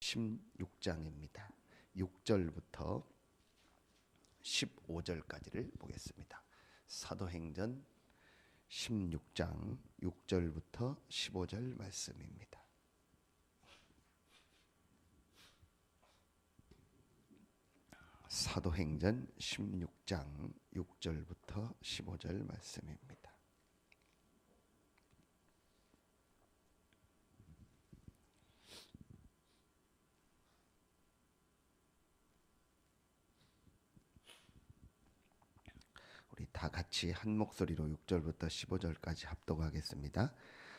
16장입니다. 6절부터 15절까지를 보겠습니다. 사도행전 16장 6절부터 15절 말씀입니다. 사도행전 16장 6절부터 15절 말씀입니다. 우리 다 같이 한 목소리로 6절부터 15절까지 합독하겠습니다.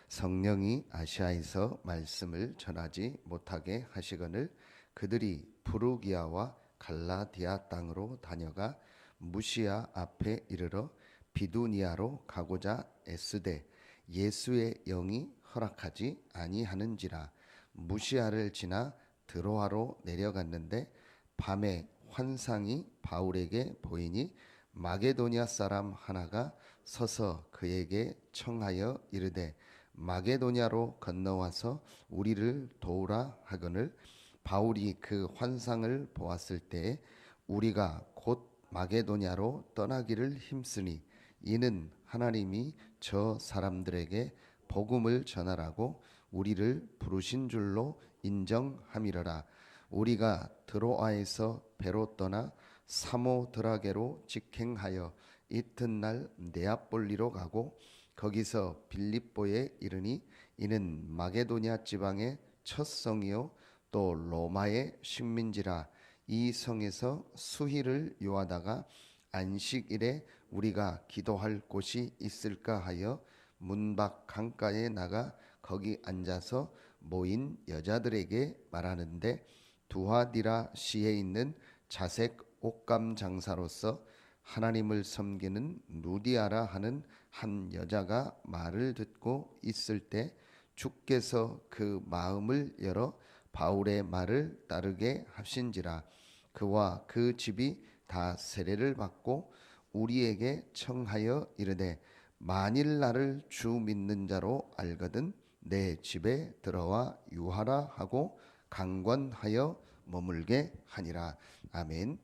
성령이 아시아에서 말씀을 전하지 못하게 하시거늘 그들이 프루기아와 갈라디아 땅으로 다녀가 무시아 앞에 이르러 비두니아로 가고자 애쓰되 예수의 영이 허락하지 아니하는지라. 무시아를 지나 드로아로 내려갔는데 밤에 환상이 바울에게 보이니 마게도냐 사람 하나가 서서 그에게 청하여 이르되 마게도냐로 건너와서 우리를 도우라 하거늘 바울이 그 환상을 보았을 때 우리가 곧 마게도냐로 떠나기를 힘쓰니 이는 하나님이 저 사람들에게 복음을 전하라고 우리를 부르신 줄로 인정함이러라. 우리가 드로아에서 배로 떠나 사모드라게로 직행하여 이튿날 네아폴리로 가고 거기서 빌립보에 이르니 이는 마게도냐 지방의 첫 성이요 또 로마의 식민지라. 이 성에서 수희를 요하다가 안식일에 우리가 기도할 곳이 있을까 하여 문밖 강가에 나가 거기 앉아서 모인 여자들에게 말하는데 두하디라 시에 있는 자색 옷감 장사로서 하나님을 섬기는 누디아라 하는 한 여자가 말을 듣고 있을 때 주께서 그 마음을 열어 바울의 말을 따르게 하신지라. 그와 그 집이 다 세례를 받고 우리에게 청하여 이르되 만일 나를 주 믿는 자로 알거든 내 집에 들어와 유하라 하고 강권하여 머물게 하니라. 아멘.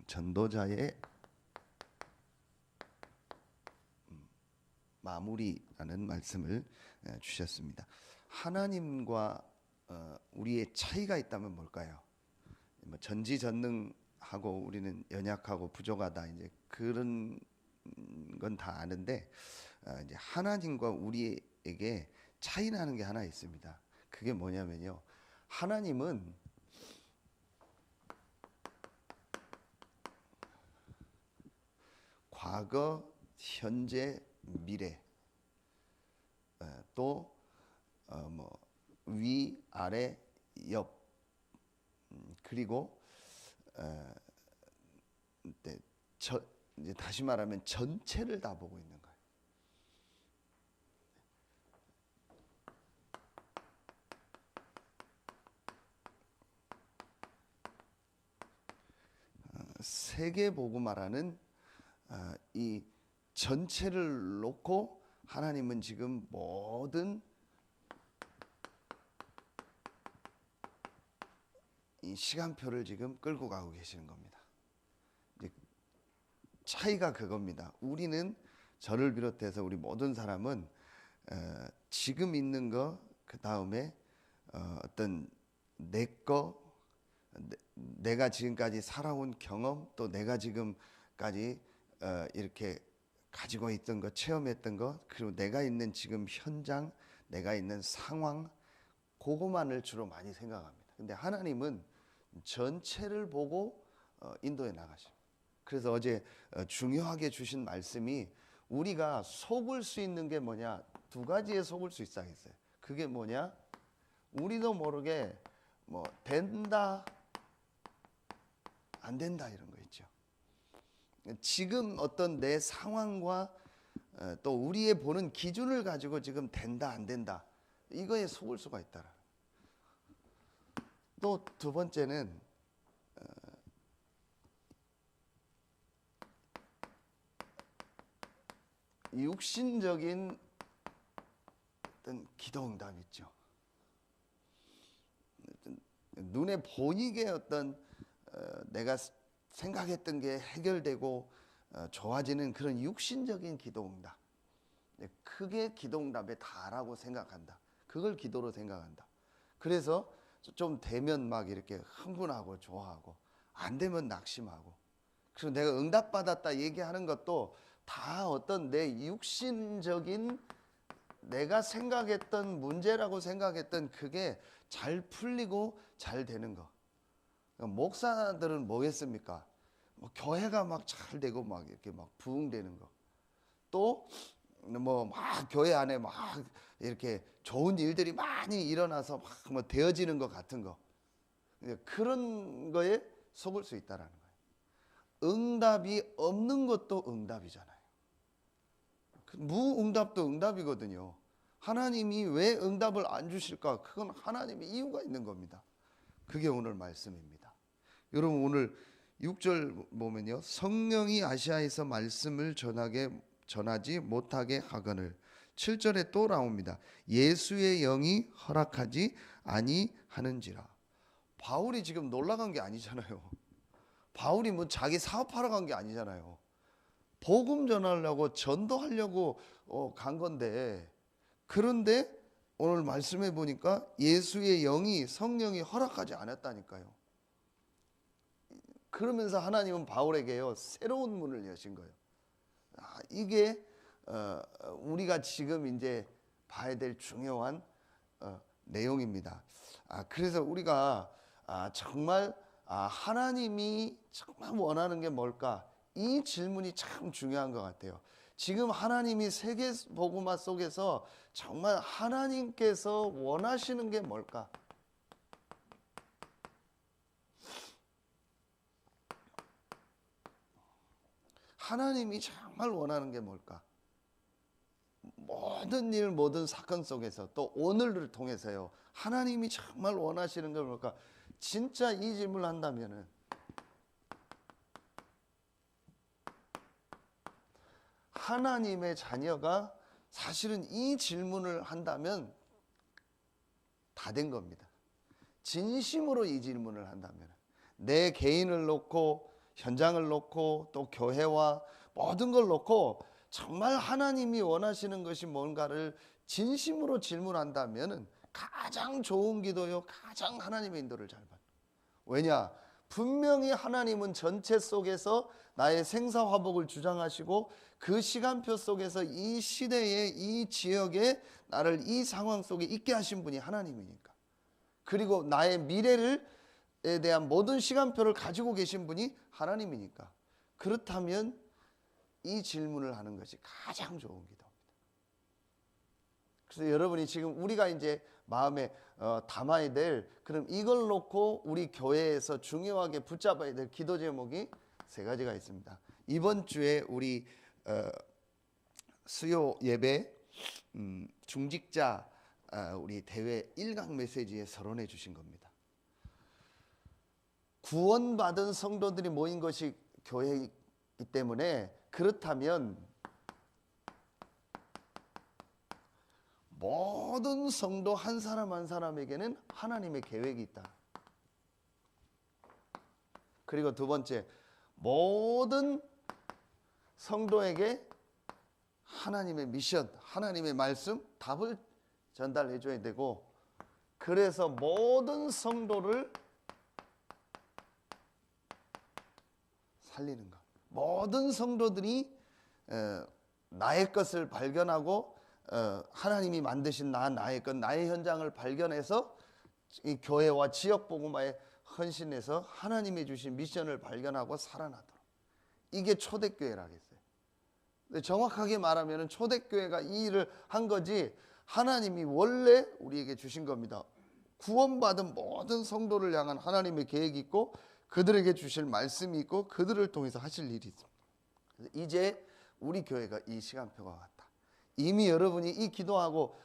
전도자의 마무리라는 말씀을 주셨습니다. 하나님과 우리의 차이가 있다면 뭘까요? 전지전능하고 우리는 연약하고 부족하다, 이제 그런 건 다 아는데 이제 하나님과 우리에게 차이 나는 게 하나 있습니다. 그게 뭐냐면요, 하나님은 과거, 현재, 미래, 또 위, 아래, 옆, 그리고 이제 다시 말하면 전체를 다 보고 있는 거예요. 세계복음화라는 이 전체를 놓고 하나님은 지금 모든 이 시간표를 지금 끌고 가고 계시는 겁니다. 이제 차이가 그겁니다. 우리는, 저를 비롯해서 우리 모든 사람은 지금 있는 거, 그 다음에 어떤 내가 지금까지 살아온 경험, 또 내가 지금까지 이렇게 가지고 있던 것, 체험했던 것, 그리고 내가 있는 지금 현장, 내가 있는 상황, 그거만을 주로 많이 생각합니다. 근데 하나님은 전체를 보고 인도해 나가십니다. 그래서 어제 중요하게 주신 말씀이, 우리가 속을 수 있는 게 뭐냐, 두 가지에 속을 수 있어 했어요. 그게 뭐냐, 우리도 모르게 뭐 된다, 안 된다, 이런 거 있죠. 지금 어떤 내 상황과 또 우리의 보는 기준을 가지고 지금 된다, 안 된다, 이거에 속을 수가 있다. 또 두 번째는 육신적인 어떤 기도응답 있죠. 눈에 보이게 어떤 내가 생각했던 게 해결되고 좋아지는 그런 육신적인 기도응답, 크게 기도응답에 다라고 생각한다. 그걸 기도로 생각한다. 그래서 좀 되면 막 이렇게 흥분하고 좋아하고, 안 되면 낙심하고, 그리고 내가 응답받았다 얘기하는 것도 다 어떤 내 육신적인 내가 생각했던 문제라고 생각했던 그게 잘 풀리고 잘 되는 거. 목사들은 뭐 했습니까? 뭐 교회가 막 잘 되고 막 이렇게 막 부흥되는 거. 또 뭐 막 교회 안에 막 이렇게 좋은 일들이 많이 일어나서 막 뭐 되어지는 것 같은 거. 그런 거에 속을 수 있다라는 거예요. 응답이 없는 것도 응답이잖아요. 무응답도 응답이거든요. 하나님이 왜 응답을 안 주실까? 그건 하나님의 이유가 있는 겁니다. 그게 오늘 말씀입니다. 여러분 오늘 6절 보면요, 성령이 아시아에서 말씀을 전하지 못하게 하거늘. 7절에 또 나옵니다. 예수의 영이 허락하지 아니하는지라. 바울이 지금 놀러 간 게 아니잖아요. 바울이 뭐 자기 사업하러 간 게 아니잖아요. 복음 전하려고 전도하려고 간 건데, 그런데 오늘 말씀해 보니까 예수의 영이, 성령이 허락하지 않았다니까요. 그러면서 하나님은 바울에게요 새로운 문을 여신 거예요. 이게 우리가 지금 이제 봐야 될 중요한 내용입니다. 그래서 우리가 정말 하나님이 정말 원하는 게 뭘까? 이 질문이 참 중요한 것 같아요. 지금 하나님이 세계복음화 속에서 정말 하나님께서 원하시는 게 뭘까? 하나님이 정말 원하는 게 뭘까? 모든 일, 모든 사건 속에서, 또 오늘을 통해서요, 하나님이 정말 원하시는 게 뭘까? 진짜 이 질문을 한다면은 하나님의 자녀가 사실은 이 질문을 한다면 다 된 겁니다. 진심으로 이 질문을 한다면, 내 개인을 놓고, 현장을 놓고, 또 교회와 모든 걸 놓고 정말 하나님이 원하시는 것이 뭔가를 진심으로 질문한다면 가장 좋은 기도요, 가장 하나님의 인도를 잘 받는. 왜냐? 분명히 하나님은 전체 속에서 나의 생사화복을 주장하시고, 그 시간표 속에서 이 시대에, 이 지역에 나를 이 상황 속에 있게 하신 분이 하나님이니까, 그리고 나의 미래에 대한 모든 시간표를 가지고 계신 분이 하나님이니까, 그렇다면 이 질문을 하는 것이 가장 좋은 기도입니다. 그래서 여러분이 지금 우리가 이제 마음에 담아야 될, 그럼 이걸 놓고 우리 교회에서 중요하게 붙잡아야 될 기도 제목이 세 가지가 있습니다. 이번 주에 우리 수요 예배 중직자 우리 대회 1강 메시지에 서론해 주신 겁니다. 구원받은 성도들이 모인 것이 교회이기 때문에, 그렇다면 모든 성도 한 사람 한 사람에게는 하나님의 계획이 있다. 그리고 두 번째, 모든 성도에게 하나님의 미션, 하나님의 말씀, 답을 전달해 줘야 되고, 그래서 모든 성도를 살리는 것. 모든 성도들이 나의 것을 발견하고, 하나님이 만드신 나의 것, 나의 현장을 발견해서 이 교회와 지역 복음화에 헌신해서 하나님이 주신 미션을 발견하고 살아나도록. 이게 초대교회라겠어요. 정확하게 말하면 초대교회가 이 일을 한 거지, 하나님이 원래 우리에게 주신 겁니다. 구원받은 모든 성도를 향한 하나님의 계획이 있고, 그들에게 주실 말씀이 있고, 그들을 통해서 하실 일이 있습니다. 이제 우리 교회가 이 시간표가 왔다. 이미 여러분이 이 기도하고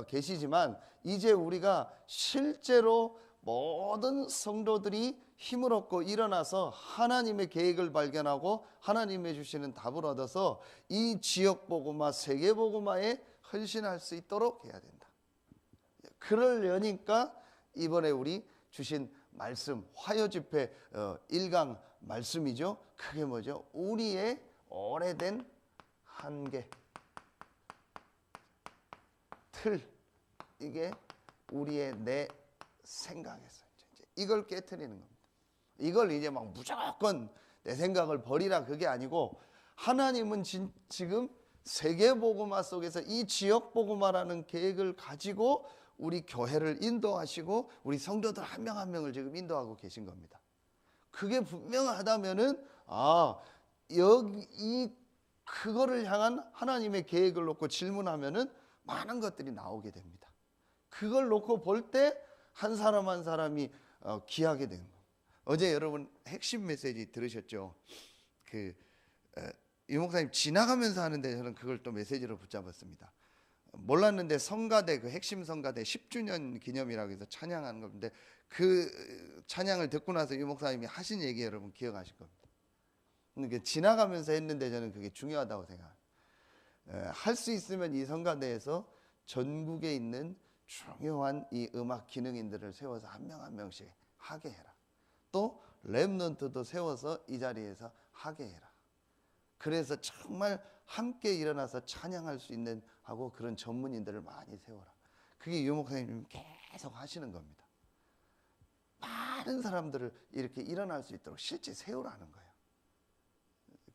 계시지만, 이제 우리가 실제로 모든 성도들이 힘을 얻고 일어나서 하나님의 계획을 발견하고 하나님이 주시는 답을 얻어서 이 지역 복음화, 세계 복음화에 헌신할 수 있도록 해야 된다. 그러려니까 이번에 우리 주신 말씀 화요 집회 1강 말씀이죠. 그게 뭐죠? 우리의 오래된 한계, 틀, 이게 우리의 내 생각에서 이걸 깨트리는 겁니다. 이걸 이제 막 무조건 내 생각을 버리라 그게 아니고, 하나님은 지금 세계복음화 속에서 이 지역복음화라는 계획을 가지고 우리 교회를 인도하시고 우리 성도들 한 명 한 명을 지금 인도하고 계신 겁니다. 그게 분명하다면은 여기 그거를 향한 하나님의 계획을 놓고 질문하면은 많은 것들이 나오게 됩니다. 그걸 놓고 볼 때 한 사람 한 사람이 귀하게 되는 거예요. 어제 여러분 핵심 메시지 들으셨죠? 유 목사님 지나가면서 하는데 저는 그걸 또 메시지로 붙잡았습니다. 몰랐는데 성가대, 그 핵심 성가대 10주년 기념이라고 해서 찬양하는 건데, 그 찬양을 듣고 나서 유 목사님이 하신 얘기 여러분 기억하실 겁니다. 그러니까 지나가면서 했는데 저는 그게 중요하다고 생각해요. 할 수 있으면 이 성가대에서 전국에 있는 중요한 이 음악 기능인들을 세워서 한 명 한 명씩 하게 해라. 또 랩넌트도 세워서 이 자리에서 하게 해라. 그래서 정말 함께 일어나서 찬양할 수 있는 하고 그런 전문인들을 많이 세워라. 그게 유 목사님이 계속 하시는 겁니다. 많은 사람들을 이렇게 일어날 수 있도록 실제 세우라는 거예요.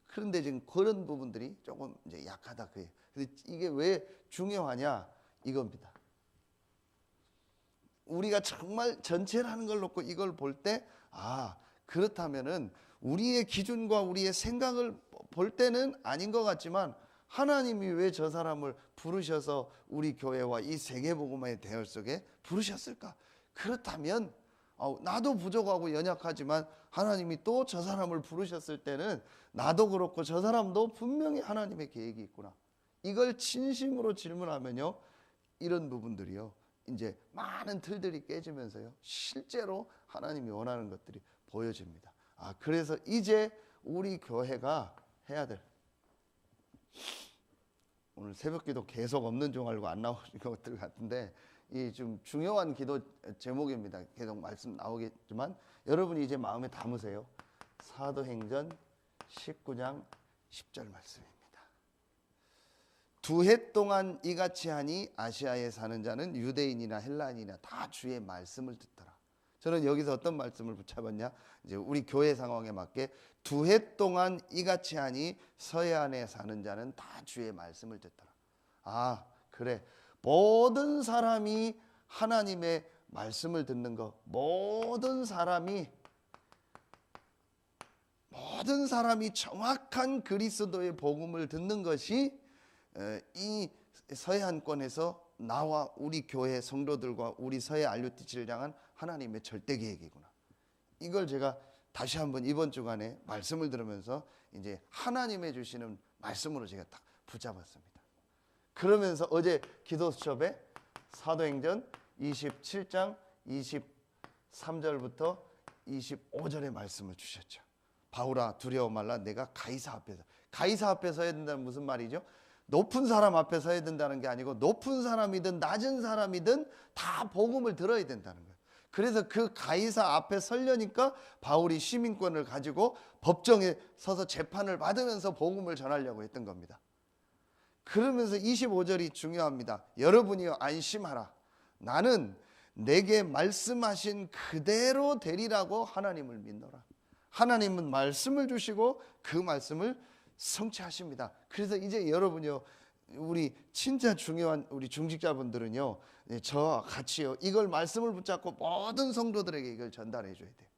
그런데 지금 그런 부분들이 조금 이제 약하다 그게. 근데 이게 왜 중요하냐 이겁니다. 우리가 정말 전체라는 걸 놓고 이걸 볼 때 그렇다면은 우리의 기준과 우리의 생각을 볼 때는 아닌 것 같지만, 하나님이 왜 저 사람을 부르셔서 우리 교회와 이 세계복음화의 대열 속에 부르셨을까? 그렇다면 나도 부족하고 연약하지만 하나님이 또 저 사람을 부르셨을 때는 나도 그렇고 저 사람도 분명히 하나님의 계획이 있구나. 이걸 진심으로 질문하면요, 이런 부분들이요, 이제 많은 틀들이 깨지면서요, 실제로 하나님이 원하는 것들이 보여집니다. 그래서 이제 우리 교회가 해야 될, 오늘 새벽기도 계속 없는 종 알고 안 나오신 것들 같은데, 이 좀 중요한 기도 제목입니다. 계속 말씀 나오겠지만 여러분이 이제 마음에 담으세요. 사도행전 19장 10절 말씀입니다. 2해 동안 이같이 하니 아시아에 사는 자는 유대인이나 헬라인이나 다 주의 말씀을 듣더라. 저는 여기서 어떤 말씀을 붙잡았냐, 이제 우리 교회 상황에 맞게 2해 동안 이같이 하니 서해안에 사는 자는 다 주의 말씀을 듣더라. 그래, 모든 사람이 하나님의 말씀을 듣는 것, 모든 사람이 정확한 그리스도의 복음을 듣는 것이 이 서해안권에서 나와 우리 교회 성도들과 우리 서해 RUTC를 향한 하나님의 절대 계획이구나. 이걸 제가 다시 한번 이번 주간에 말씀을 들으면서 이제 하나님의 주시는 말씀으로 제가 딱 붙잡았습니다. 그러면서 어제 기도 수첩에 사도행전 27장 23절부터 25절의 말씀을 주셨죠. 바울아 두려워 말라, 내가 가이사 앞에 서야 된다는 무슨 말이죠? 높은 사람 앞에 서야 된다는 게 아니고, 높은 사람이든 낮은 사람이든 다 복음을 들어야 된다는 거예요. 그래서 그 가이사 앞에 서려니까 바울이 시민권을 가지고 법정에 서서 재판을 받으면서 복음을 전하려고 했던 겁니다. 그러면서 25절이 중요합니다. 여러분이여 안심하라, 나는 내게 말씀하신 그대로 되리라고 하나님을 믿노라. 하나님은 말씀을 주시고 그 말씀을 성취하십니다. 그래서 이제 여러분요, 우리 진짜 중요한 우리 중직자분들은요, 저와 같이요, 이걸 말씀을 붙잡고 모든 성도들에게 이걸 전달해 줘야 돼요.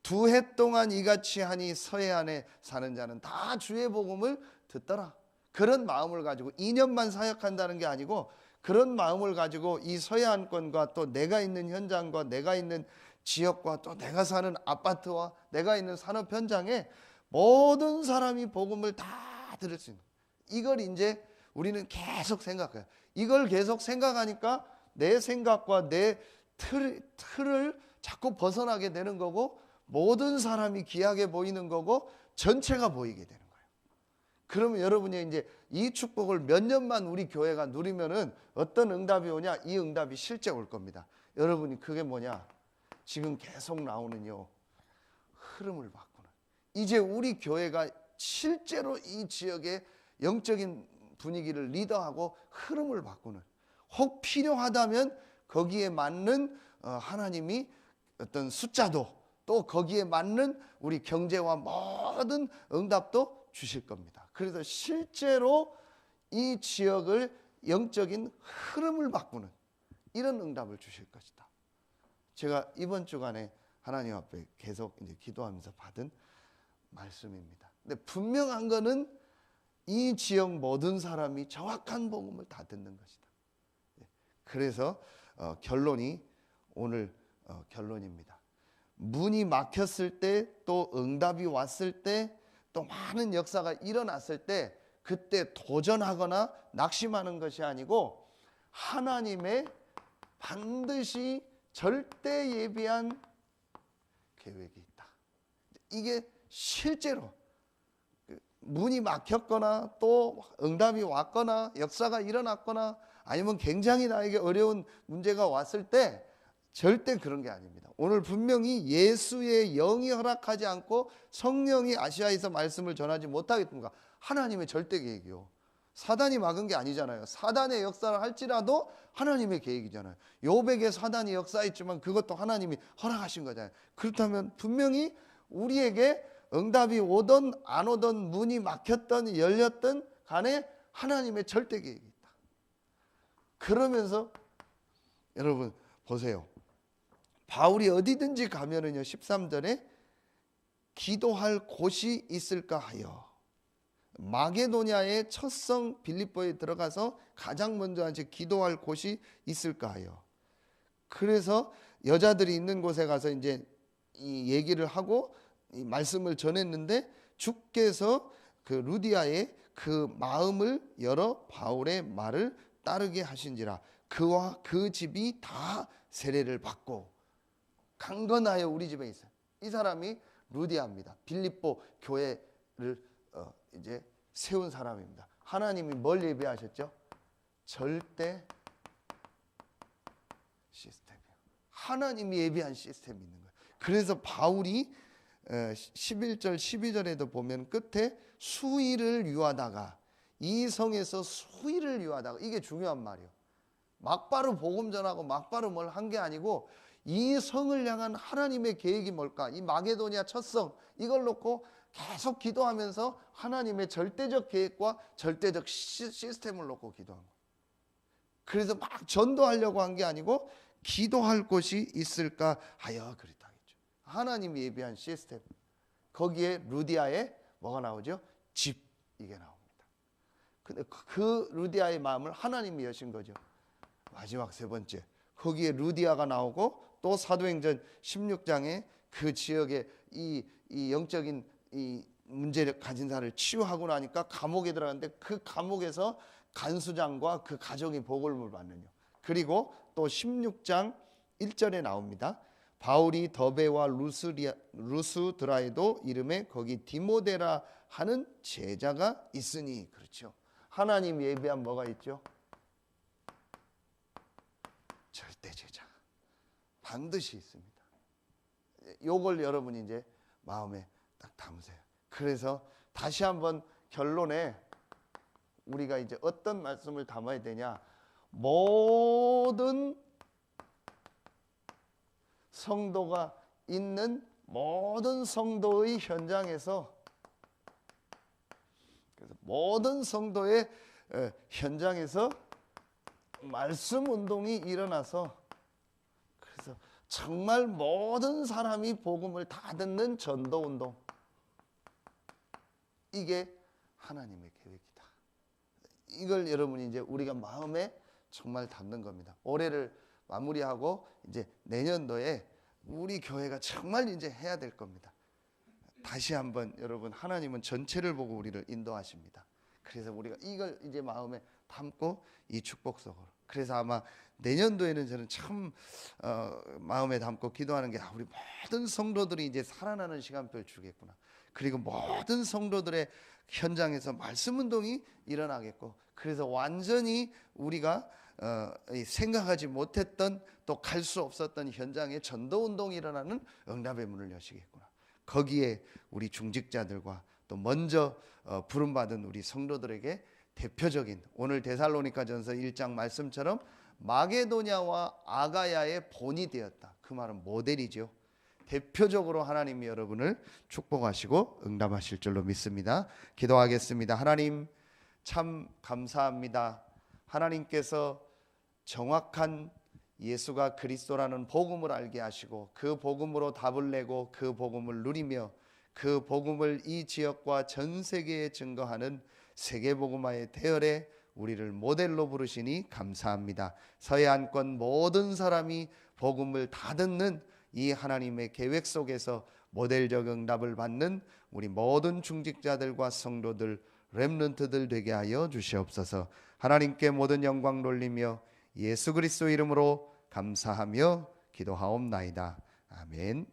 2해 동안 이같이 하니 서해안에 사는 자는 다 주의 복음을 듣더라. 그런 마음을 가지고 2년만 사역한다는 게 아니고, 그런 마음을 가지고 이 서해안권과 또 내가 있는 현장과 내가 있는 지역과 또 내가 사는 아파트와 내가 있는 산업 현장에 모든 사람이 복음을 다 들을 수 있는, 이걸 이제 우리는 계속 생각해요. 이걸 계속 생각하니까 내 생각과 내 틀을 자꾸 벗어나게 되는 거고, 모든 사람이 귀하게 보이는 거고, 전체가 보이게 되는 거예요. 그러면 여러분이 이제 이 축복을 몇 년만 우리 교회가 누리면은 어떤 응답이 오냐? 이 응답이 실제 올 겁니다. 여러분이 그게 뭐냐? 지금 계속 나오는요, 흐름을 바꾸는. 이제 우리 교회가 실제로 이 지역의 영적인 분위기를 리더하고 흐름을 바꾸는, 혹 필요하다면 거기에 맞는 하나님이 어떤 숫자도, 또 거기에 맞는 우리 경제와 모든 응답도 주실 겁니다. 그래서 실제로 이 지역을 영적인 흐름을 바꾸는 이런 응답을 주실 것이다. 제가 이번 주간에 하나님 앞에 계속 이제 기도하면서 받은 말씀입니다. 근데 분명한 거는 이 지역 모든 사람이 정확한 복음을 다 듣는 것이다. 그래서 결론이 오늘 결론입니다. 문이 막혔을 때, 또 응답이 왔을 때, 또 많은 역사가 일어났을 때, 그때 도전하거나 낙심하는 것이 아니고 하나님의 반드시 절대 예비한 계획이 있다. 이게 실제로 문이 막혔거나 또 응답이 왔거나 역사가 일어났거나 아니면 굉장히 나에게 어려운 문제가 왔을 때 절대 그런 게 아닙니다. 오늘 분명히 예수의 영이 허락하지 않고 성령이 아시아에서 말씀을 전하지 못하겠던 가 하나님의 절대 계획이요. 사단이 막은 게 아니잖아요. 사단의 역사를 할지라도 하나님의 계획이잖아요. 욥에게 사단이 역사했지만 그것도 하나님이 허락하신 거잖아요. 그렇다면 분명히 우리에게 응답이 오든 안 오든 문이 막혔든 열렸든 간에 하나님의 절대 계획이 있다. 그러면서 여러분 보세요. 바울이 어디든지 가면은요, 13절에 기도할 곳이 있을까 하여 마게도냐의 첫 성 빌립보에 들어가서 가장 먼저 이제 기도할 곳이 있을까 하여. 그래서 여자들이 있는 곳에 가서 이제 이 얘기를 하고 이 말씀을 전했는데 주께서 그 루디아의 그 마음을 열어 바울의 말을 따르게 하신지라. 그와 그 집이 다 세례를 받고 강건하여 우리 집에 있어요. 이 사람이 루디아입니다. 빌립보 교회를 이제 세운 사람입니다. 하나님이 뭘 예비하셨죠? 절대 시스템이에요. 하나님이 예비한 시스템이 있는 거예요. 그래서 바울이 11절 12절에도 보면 끝에 수일을 유하다가, 이 성에서 수일을 유하다가, 이게 중요한 말이에요. 막바로 복음 전하고 막바로 뭘 한 게 아니고 이 성을 향한 하나님의 계획이 뭘까? 이 마게도니아 첫 성, 이걸 놓고 계속 기도하면서 하나님의 절대적 계획과 절대적 시스템을 놓고 기도한 거예요. 그래서 막 전도하려고 한 게 아니고 기도할 곳이 있을까 하여 그랬다 했죠. 하나님이 예비한 시스템. 거기에 루디아의 뭐가 나오죠? 집, 이게 나옵니다. 근데 그 루디아의 마음을 하나님이 여신 거죠. 마지막 세 번째, 거기에 루디아가 나오고 또 사도행전 16장에 그 지역에 이 영적인 이 문제를 가진 사람을 치유하고 나니까 감옥에 들어갔는데 그 감옥에서 간수장과 그 가정이 복을 받는요. 그리고 또 16장 1절에 나옵니다. 바울이 더베와 루스드라에도 이름에 거기 디모데라 하는 제자가 있으니. 그렇죠. 하나님 예비한 뭐가 있죠? 절대 제자. 반드시 있습니다. 요걸 여러분이 이제 마음에 딱 담으세요. 그래서 다시 한번 결론에 우리가 이제 어떤 말씀을 담아야 되냐? 모든 성도가 있는 모든 성도의 현장에서, 그래서 모든 성도의 현장에서 말씀 운동이 일어나서, 그래서 정말 모든 사람이 복음을 다 듣는 전도 운동, 이게 하나님의 계획이다. 이걸 여러분이 이제 우리가 마음에 정말 담는 겁니다. 올해를 마무리하고 이제 내년도에 우리 교회가 정말 이제 해야 될 겁니다. 다시 한번 여러분, 하나님은 전체를 보고 우리를 인도하십니다. 그래서 우리가 이걸 이제 마음에 담고 이 축복 속으로. 그래서 아마 내년도에는 저는 참 마음에 담고 기도하는 게, 우리 모든 성도들이 이제 살아나는 시간표를 주겠구나. 그리고 모든 성도들의 현장에서 말씀 운동이 일어나겠고, 그래서 완전히 우리가 생각하지 못했던 또 갈 수 없었던 현장에 전도 운동이 일어나는 응답의 문을 여시겠구나. 거기에 우리 중직자들과 또 먼저 부름받은 우리 성도들에게 대표적인 오늘 데살로니가전서 1장 말씀처럼 마게도냐와 아가야의 본이 되었다. 그 말은 모델이죠. 대표적으로 하나님이 여러분을 축복하시고 응답하실 줄로 믿습니다. 기도하겠습니다. 하나님 참 감사합니다. 하나님께서 정확한 예수가 그리스도라는 복음을 알게 하시고 그 복음으로 답을 내고 그 복음을 누리며 그 복음을 이 지역과 전 세계에 증거하는 세계복음화의 대열에 우리를 모델로 부르시니 감사합니다. 서해안권 모든 사람이 복음을 다 듣는 이 하나님의 계획 속에서 모델적 응답을 받는 우리 모든 중직자들과 성도들, 렘넌트들 되게 하여 주시옵소서. 하나님께 모든 영광 돌리며 예수 그리스도 이름으로 감사하며 기도하옵나이다. 아멘.